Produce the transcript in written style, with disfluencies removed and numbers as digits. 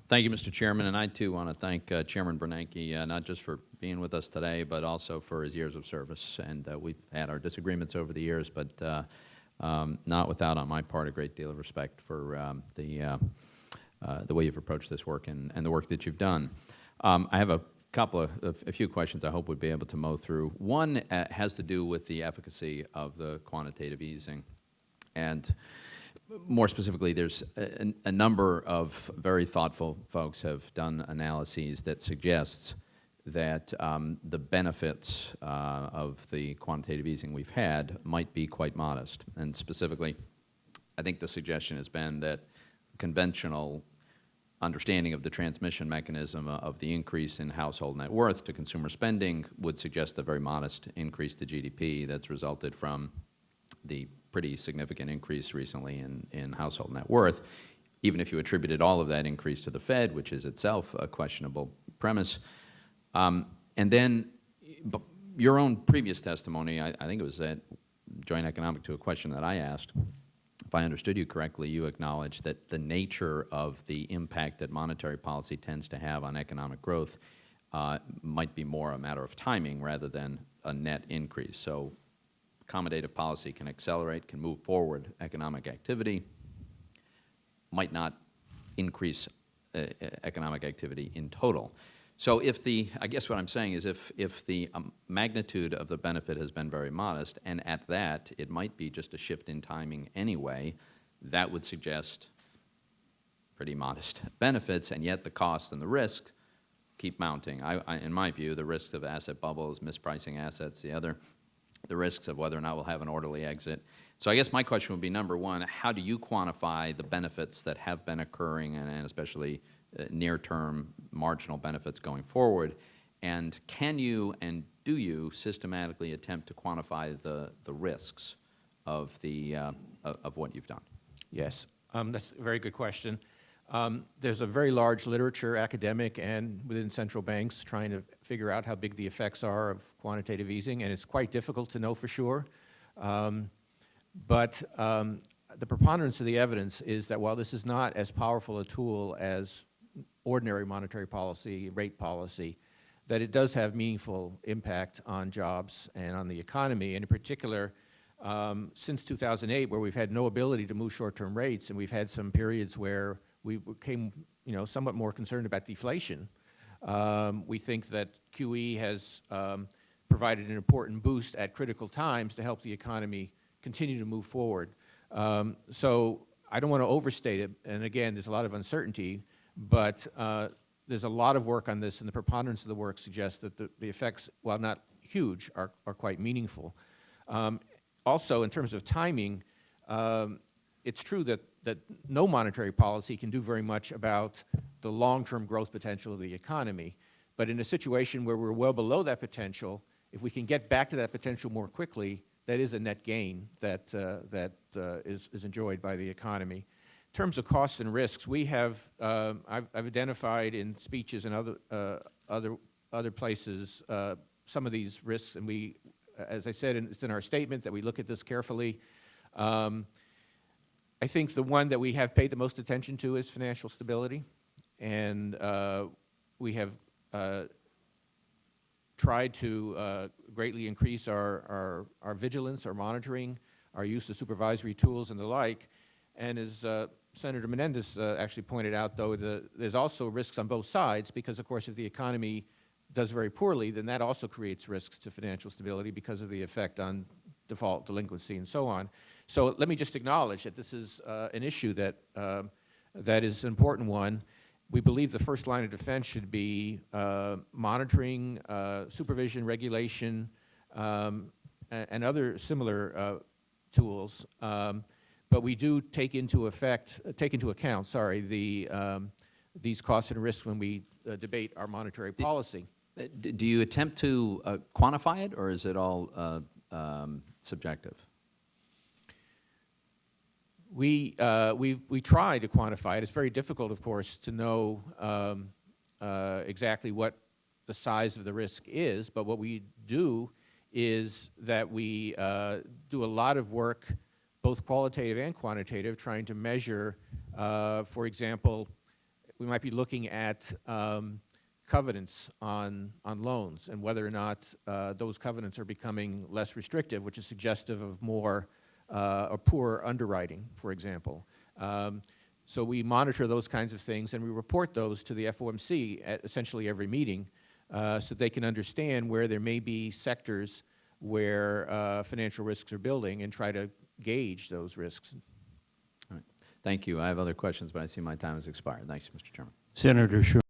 Thank you, Mr. Chairman, and I too want to thank Chairman Bernanke, not just for being with us today, but also for his years of service. And we've had our disagreements over the years, but not without, on my part, a great deal of respect for the way you've approached this work and the work that you've done. I have a few questions I hope we'd be able to mow through. One has to do with the efficacy of the quantitative easing. And more specifically, there's a number of very thoughtful folks have done analyses that suggests that the benefits of the quantitative easing we've had might be quite modest. And specifically, I think the suggestion has been that conventional understanding of the transmission mechanism of the increase in household net worth to consumer spending would suggest a very modest increase to GDP that's resulted from the pretty significant increase recently in household net worth, even if you attributed all of that increase to the Fed, which is itself a questionable premise. And then your own previous testimony, I think it was at Joint Economic to a question that I asked, if I understood you correctly, you acknowledged that the nature of the impact that monetary policy tends to have on economic growth might be more a matter of timing rather than a net increase. So accommodative policy can accelerate, can move forward economic activity, might not increase economic activity in total. So I guess what I'm saying is if the magnitude of the benefit has been very modest, and at that it might be just a shift in timing anyway, that would suggest pretty modest benefits, and yet the cost and the risk keep mounting. In my view, the risks of asset bubbles, mispricing assets, the risks of whether or not we'll have an orderly exit. So I guess my question would be, number one, how do you quantify the benefits that have been occurring, and especially near-term marginal benefits going forward? And can you and do you systematically attempt to quantify the risks of what you've done? Yes, that's a very good question. There's a very large literature, academic and within central banks, trying to figure out how big the effects are of quantitative easing, and it's quite difficult to know for sure. But the preponderance of the evidence is that while this is not as powerful a tool as ordinary monetary policy, rate policy, that it does have meaningful impact on jobs and on the economy, and in particular, since 2008, where we've had no ability to move short-term rates, and we've had some periods where we became, somewhat more concerned about deflation. We think that QE has provided an important boost at critical times to help the economy continue to move forward. So I don't want to overstate it, and again, there's a lot of uncertainty, but there's a lot of work on this, and the preponderance of the work suggests that the effects, while not huge, are quite meaningful. Also, in terms of timing, it's true that no monetary policy can do very much about the long-term growth potential of the economy. But in a situation where we're well below that potential, if we can get back to that potential more quickly, that is a net gain that is enjoyed by the economy. In terms of costs and risks, we have I've identified in speeches and other places some of these risks, and we, as I said, it's in our statement that we look at this carefully. I think the one that we have paid the most attention to is financial stability, and we have tried to greatly increase our vigilance, our monitoring, our use of supervisory tools and the like. And as Senator Menendez actually pointed out, though, there's also risks on both sides, because, of course, if the economy does very poorly, then that also creates risks to financial stability because of the effect on default, delinquency, and so on. So let me just acknowledge that this is an issue that is an important one. We believe the first line of defense should be monitoring, supervision, regulation, and other similar tools. But we do take into account, these costs and risks when we debate our monetary policy. Do you attempt to quantify it, or is it all subjective? We try to quantify it. It's very difficult, of course, to know exactly what the size of the risk is, but what we do is that we do a lot of work, both qualitative and quantitative, trying to measure, for example, we might be looking at covenants on loans and whether or not those covenants are becoming less restrictive, which is suggestive of more or poorer underwriting, for example. So we monitor those kinds of things, and we report those to the FOMC at essentially every meeting so they can understand where there may be sectors where financial risks are building and try to gauge those risks. All right. Thank you. I have other questions, but I see my time has expired. Thanks, Mr. Chairman. Senator Schumer.